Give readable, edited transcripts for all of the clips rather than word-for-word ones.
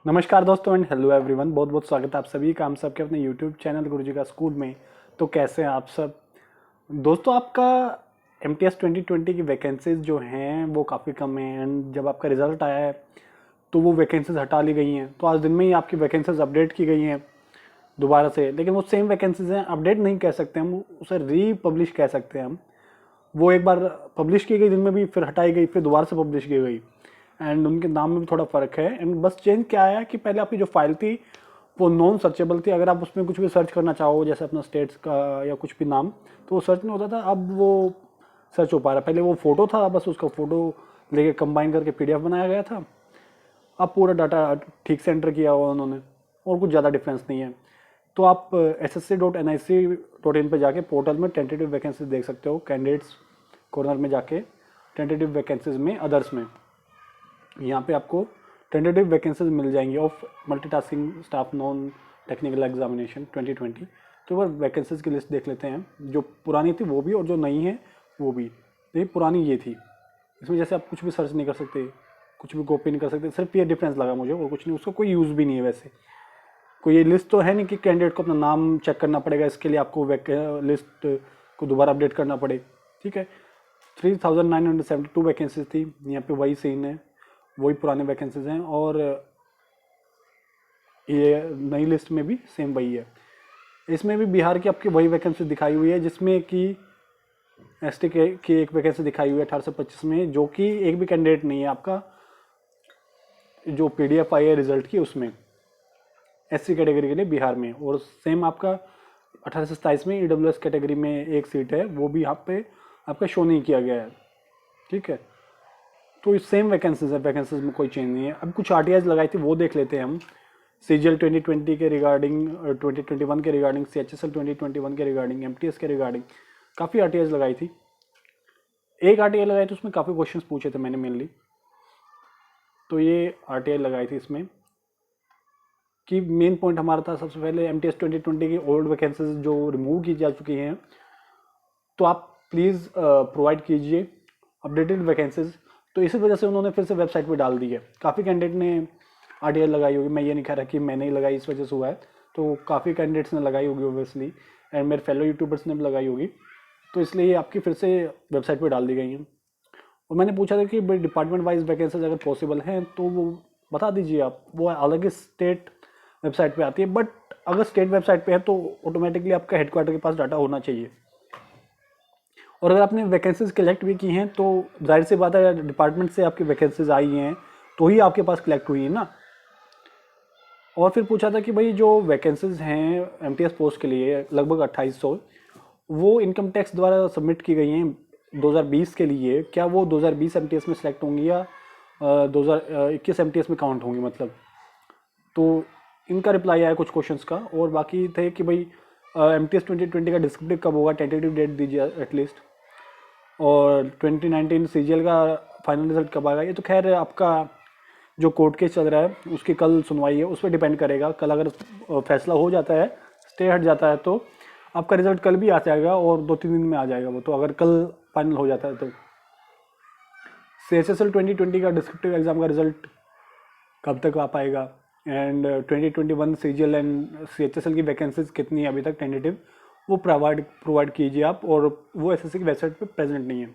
नमस्कार दोस्तों and hello everyone. बहुत बहुत स्वागत है आप सभी का हम सबके अपने यूट्यूब चैनल गुरुजी का स्कूल में। तो कैसे हैं आप सब दोस्तों। आपका MTS 2020 की वैकेंसीज जो हैं वो काफ़ी कम है एंड जब आपका रिजल्ट आया है तो वो वैकेंसीज हटा ली गई हैं। तो आज दिन में ही आपकी वैकेंसीज अपडेट की गई हैं दोबारा से, लेकिन वो सेम वैकेंसीज हैं। अपडेट नहीं कह सकते हम, उसे रीपब्लिश कह सकते हैं हम। वो एक बार पब्लिश की गई दिन में भी, फिर हटाई गई, फिर दोबारा से पब्लिश की गई एंड उनके नाम में भी थोड़ा फ़र्क है। एंड बस चेंज क्या आया कि पहले आपकी जो फाइल थी वो नॉन सर्चेबल थी। अगर आप उसमें कुछ भी सर्च करना चाहो जैसे अपना स्टेट्स का या कुछ भी नाम, तो वो सर्च नहीं होता था। अब वो सर्च हो पा रहा है। पहले वो फ़ोटो था, बस उसका फ़ोटो लेके कंबाइन करके PDF बनाया गया था। अब पूरा डाटा ठीक से एंटर किया हुआ उन्होंने और कुछ ज़्यादा डिफरेंस नहीं है। तो आप ssc.nic.in पे जाके पोर्टल में टेंटेटिव वैकेंसीज देख सकते हो। कैंडिडेट्स कॉर्नर में जाके टेंटेटिव वैकेंसीज में अदर्स में यहाँ पे आपको टेंटेटिव वैकेंसीज मिल जाएंगी of multitasking staff non technical examination 2020। तो एक वैकेंसीज की लिस्ट देख लेते हैं, जो पुरानी थी वो भी और जो नई है वो भी। देखिए पुरानी ये थी, इसमें जैसे आप कुछ भी सर्च नहीं कर सकते, कुछ भी कॉपी नहीं कर सकते, सिर्फ ये डिफरेंस लगा मुझे और कुछ नहीं। उसका कोई यूज़ भी नहीं है वैसे। कोई ये लिस्ट तो है नहीं कि कैंडिडेट को अपना नाम चेक करना पड़ेगा, इसके लिए आपको लिस्ट को दोबारा अपडेट करना पड़े। ठीक है, 3972 वैकेंसीज थी, यहाँ पे वही सीन है, वही पुराने वैकेंसीज हैं और ये नई लिस्ट में भी सेम वही है। इसमें भी बिहार की आपकी वही वैकेंसी दिखाई हुई है, जिसमें कि ST की एक वैकेंसी दिखाई हुई है 1825 में, जो कि एक भी कैंडिडेट नहीं है आपका। जो PDF आई है रिजल्ट की उसमें SC कैटेगरी के लिए बिहार में, और सेम आपका 1827 में EWS कैटेगरी में एक सीट है, वो भी यहाँ पे आपका शो नहीं किया गया है। ठीक है, तो सेम वैकेंसीज है, वैकेंसीज में कोई चेंज नहीं है। अब कुछ RTIs लगाई थी वो देख लेते हैं हम। CGL 2020 के रिगार्डिंग, 2021 के रिगार्डिंग, CHSL 2021 के रिगार्डिंग, MTS के रिगार्डिंग काफ़ी RTIs लगाई थी। एक RTI लगाई थी, उसमें काफ़ी क्वेश्चंस पूछे थे मैंने मेनली। तो ये RTI लगाई थी इसमें कि मेन पॉइंट हमारा था सबसे पहले MTS 2020 की ओल्ड वैकेंसीज जो रिमूव की जा चुकी हैं, तो आप प्लीज़ प्रोवाइड कीजिए अपडेटेड वैकेंसीज। तो इसी वजह से उन्होंने फिर से वेबसाइट पे डाल दी है। काफ़ी कैंडिडेट ने RTI लगाई होगी, मैं ये नहीं कह रहा कि मैंने ही लगाई इस वजह से हुआ है, तो काफ़ी कैंडिडेट्स ने लगाई होगी ओबियसली, एंड मेरे फेलो यूट्यूबर्स ने भी लगाई होगी। तो इसलिए ये आपकी फिर से वेबसाइट पर डाल दी गई हैं। और मैंने पूछा था कि भाई डिपार्टमेंट वाइज वैकेंसीज अगर पॉसिबल हैं तो वो बता दीजिए आप। वो अलग ही स्टेट वेबसाइट पे आती है, बट अगर स्टेट वेबसाइट पे है तो ऑटोमेटिकली आपका हेडक्वार्टर के पास डाटा होना चाहिए। और अगर आपने वैकेंसीज कलेक्ट भी की हैं तो जाहिर सी बात है डिपार्टमेंट से आपकी वैकेंसीज आई हैं तो ही आपके पास कलेक्ट हुई है ना। और फिर पूछा था कि भाई जो वैकेंसीज हैं MTS पोस्ट के लिए लगभग 2800, वो इनकम टैक्स द्वारा सबमिट की गई हैं 2020 के लिए। क्या वो 2020 MTS में सेलेक्ट होंगी या 2021 MTS में काउंट होंगी मतलब। तो इनका रिप्लाई आया कुछ क्वेश्चंस का, और बाकी थे कि भाई MTS 2020 का डिस्क्रिप्टिव कब होगा, टेंटेटिव डेट दीजिए एटलीस्ट, और 2019 CGL का फाइनल रिजल्ट कब आएगा। ये तो खैर आपका जो कोर्ट केस चल रहा है उसकी कल सुनवाई है, उस पर डिपेंड करेगा। कल अगर फैसला हो जाता है, स्टे हट जाता है, तो आपका रिजल्ट कल भी आ जाएगा और 2-3 दिन में आ जाएगा वो, तो अगर कल फाइनल हो जाता है तो। CHSL 2020 का डिस्क्रिप्टिव एग्जाम का रिजल्ट कब तक आ पाएगा, एंड 2021 CGL एंड CHSL की वैकेंसीज कितनी है अभी तक टेंटेटिव, वो प्रोवाइड कीजिए आप। और वो SSC की वेबसाइट पे प्रेजेंट नहीं है।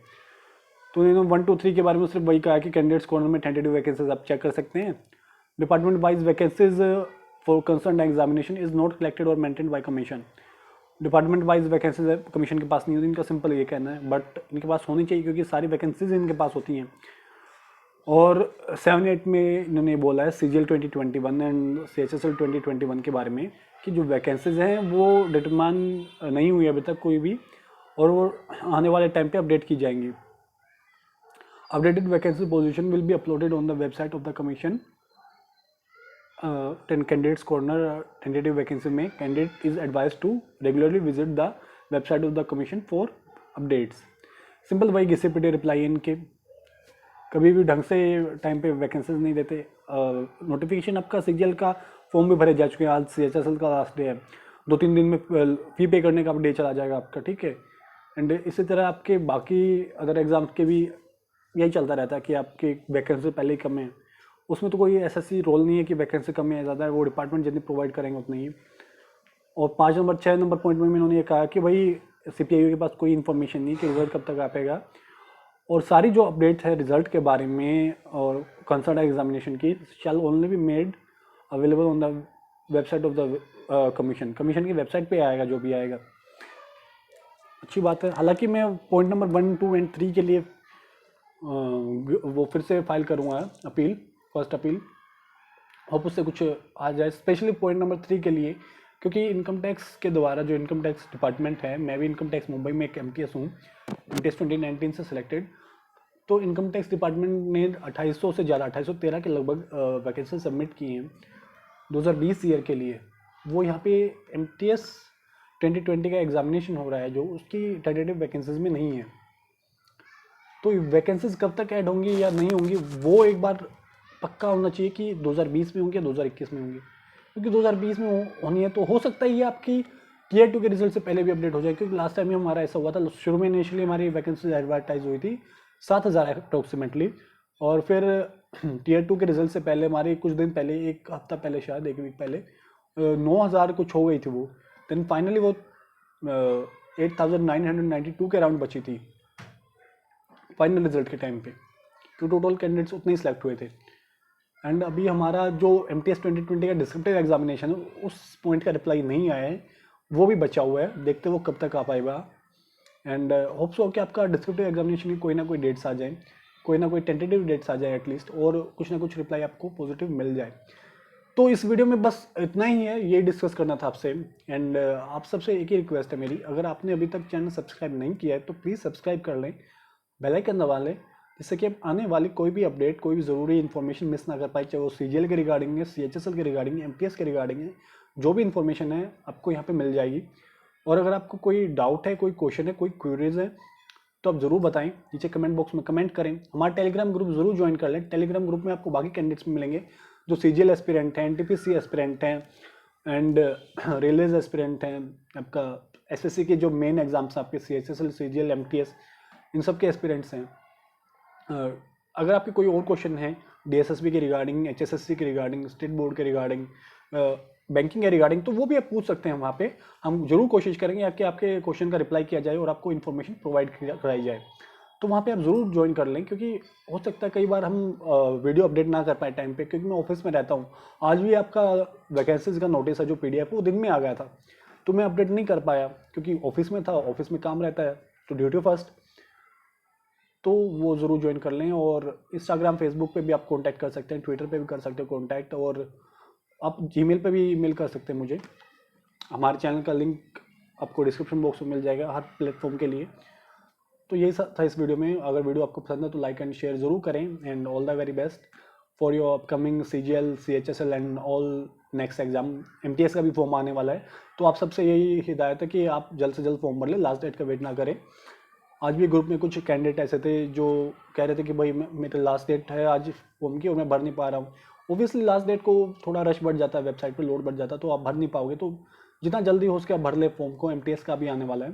तो इन्होंने 1 2 3 के बारे में सिर्फ वही कहा कि कैंडिडेट्स कॉर्नर में टेंटेटिव वैकेंसीज आप चेक कर सकते हैं। Department wise vacancies for concern examination is not collected और maintained by commission. Department wise vacancies commission के पास नहीं होती, इनका सिंपल ये कहना है, बट इनके पास होनी चाहिए क्योंकि सारी वैकेंसीज इनके पास होती हैं। और 7-8 में इन्होंने बोला है CGL 2021 एंड CHSL 2021 के बारे में कि जो वैकेंसीज हैं वो डिटरमाइन नहीं हुई अभी तक कोई भी, और वो आने वाले टाइम पे अपडेट की जाएंगी। Updated vacancy position will be uploaded on the website of the commission. 10 candidates corner tentative vacancy में candidate is advise to regularly visit the website of the commission for updates. Simple वही घिसे पिटे reply इनके, कभी भी ढंग से time पे वैकेंसीज नहीं देते। नोटिफिकेशन आपका CGL का फॉर्म भी भरे जा चुके हैं, आज CHSL का लास्ट डे है, 2-3 दिन में फी पे करने का डे चला जाएगा आपका। ठीक है, एंड इसी तरह आपके बाकी अदर एग्जाम्स के भी यही चलता रहता है कि आपकी वैकेंसी पहले ही कम है उसमें तो कोई ऐसा रोल नहीं है कि वैकेंसी कम है ज़्यादा है, वो डिपार्टमेंट जितनी प्रोवाइड करेंगे उतनी ही। और 6 नंबर पॉइंट में इन्होंने ये कहा कि भाई CPIU के पास कोई इन्फॉर्मेशन नहीं कि रिजल्ट कब तक आ पाएगा, और सारी जो अपडेट है रिजल्ट के बारे में और कंसर्न एग्जामिनेशन की shall only be made available on the website of the commission की वेबसाइट पे आएगा जो भी आएगा। अच्छी बात है। हालांकि मैं पॉइंट नंबर 1, 2 एंड 3 के लिए वो फिर से फाइल करूँगा अपील, फर्स्ट अपील, होप उससे कुछ आ जाए, स्पेशली पॉइंट नंबर 3 के लिए, क्योंकि इनकम टैक्स के द्वारा जो इनकम टैक्स डिपार्टमेंट है, मैं भी इनकम टैक्स मुंबई में एक MTS हूँ, MTS 2019 से सिलेक्टेड। तो इनकम टैक्स डिपार्टमेंट ने 2800 से ज़्यादा 2813 के लगभग वैकेंसी सबमिट की हैं 2020 ईयर के लिए। वो यहाँ पे MTS 2020 का एग्जामिनेशन हो रहा है जो उसकी टेंटेटिव वैकेंसीज में नहीं है। तो वैकेंसीज कब तक ऐड होंगी या नहीं होंगी वो एक बार पक्का होना चाहिए कि 2020 में होंगी या 2021 में होंगी, क्योंकि 2020 में होनी है तो हो सकता है ये आपकी Tier 2 के रिजल्ट से पहले भी अपडेट हो जाए, क्योंकि लास्ट टाइम हमारा ऐसा हुआ था। शुरू में इनिशियली हमारी वैकेंसीज एडवर्टाइज हुई थी 7000 अप्रोक्सीमेटली, और फिर Tier 2 के रिजल्ट से पहले हमारे कुछ दिन पहले, एक हफ्ता पहले, शायद एक वीक पहले 9000 कुछ हो गई थी वो। देन फाइनली वो 8992 के अराउंड बची थी फाइनल रिजल्ट के टाइम पे, तो टोटल कैंडिडेट्स उतने ही सिलेक्ट हुए थे। एंड अभी हमारा जो MTS 2020 का डिस्क्रिप्टिव एग्जामिनेशन है उस पॉइंट का रिप्लाई नहीं आया है, वो भी बचा हुआ है, देखते वो कब तक आ पाएगा। एंड होप्स हो कि आपका डिस्क्रिप्टिव एग्जामिनेशन की कोई ना कोई डेट्स आ जाए, कोई ना कोई टेंटेटिव डेट्स आ जाए एटलीस्ट, और कुछ ना कुछ रिप्लाई आपको पॉजिटिव मिल जाए। तो इस वीडियो में बस इतना ही है, ये डिस्कस करना था आपसे। एंड आप सबसे एक ही रिक्वेस्ट है मेरी, अगर आपने अभी तक चैनल सब्सक्राइब नहीं किया है तो प्लीज़ सब्सक्राइब कर लें, बेल आइकन दबा लें, जिससे कि आप आने वाली कोई भी अपडेट, कोई भी ज़रूरी इन्फॉर्मेशन मिस ना कर पाए, चाहे वो CGL के रिगार्डिंग है, CHSL के रिगार्डिंग है, MTS के रिगार्डिंग है, जो भी इन्फॉर्मेशन है आपको यहाँ पे मिल जाएगी। और अगर आपको कोई डाउट है, कोई क्वेश्चन है, कोई क्वेरीज है, तो आप ज़रूर बताएं, नीचे कमेंट बॉक्स में कमेंट करें। हमारा टेलीग्राम ग्रुप ज़रूर ज्वाइन कर लें। टेलीग्राम ग्रुप में आपको बाकी कैंडिडेट्स मिलेंगे जो CGL एस्पिरेंट हैं, NTPC एस्पिरेंट हैं, एंड रेलवेज एस्पिरेंट हैं, आपका SSC के जो मेन एग्जाम्स हैं आपके CHSL, CGL, MTS, इन सब के एस्पिरेंट्स हैं। अगर आपके कोई और क्वेश्चन है DSSB के रिगार्डिंग, HSSC के रिगार्डिंग, स्टेट बोर्ड के रिगार्डिंग, बैंकिंग के रिगार्डिंग, तो वो भी आप पूछ सकते हैं वहाँ पे। हम जरूर कोशिश करेंगे कि आपके क्वेश्चन का रिप्लाई किया जाए और आपको इन्फॉर्मेशन प्रोवाइड कराई जाए। तो वहाँ पे आप ज़रूर ज्वाइन कर लें, क्योंकि हो सकता है कई बार हम वीडियो अपडेट ना कर पाए टाइम पे, क्योंकि मैं ऑफिस में रहता हूँ। आज भी आपका वैकेंसीज का नोटिस है जो PDF वो दिन में आ गया था, तो मैं अपडेट नहीं कर पाया क्योंकि ऑफिस में था, ऑफिस में काम रहता है, तो ड्यूटी फर्स्ट। तो वो ज़रूर ज्वाइन कर लें। और इंस्टाग्राम, फेसबुक पे भी आप कांटेक्ट कर सकते हैं, ट्विटर पे भी कर सकते हैं कांटेक्ट, और आप जीमेल पे भी ईमेल कर सकते हैं मुझे। हमारे चैनल का लिंक आपको डिस्क्रिप्शन बॉक्स में मिल जाएगा हर प्लेटफॉर्म के लिए। तो यही था इस वीडियो में। अगर वीडियो आपको पसंद है तो लाइक एंड शेयर ज़रूर करें। And all the very best for your upcoming CGL, CHSL and all next exam. MTS का भी फॉर्म आने वाला है, तो आप सबसे यही हिदायत है कि आप जल्द से जल्द फॉर्म भर लें, लास्ट डेट का वेट ना करें। आज भी ग्रुप में कुछ कैंडिडेट ऐसे थे जो कह रहे थे कि भाई मेरा लास्ट डेट है आज फॉर्म की और मैं भर नहीं पा रहा हूँ। ओबियसली लास्ट डेट को थोड़ा रश बढ़ जाता है, वेबसाइट पे लोड बढ़ जाता है, तो आप भर नहीं पाओगे। तो जितना जल्दी हो सके आप भर ले फॉर्म को, MTS का भी आने वाला है।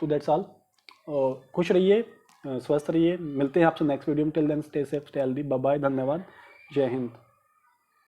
तो दैट्स ऑल। खुश रहिए, स्वस्थ रहिए, मिलते हैं आपसे नेक्स्ट वीडियो में। Till then stay safe, stay healthy, bye bye, धन्यवाद, जय हिंद।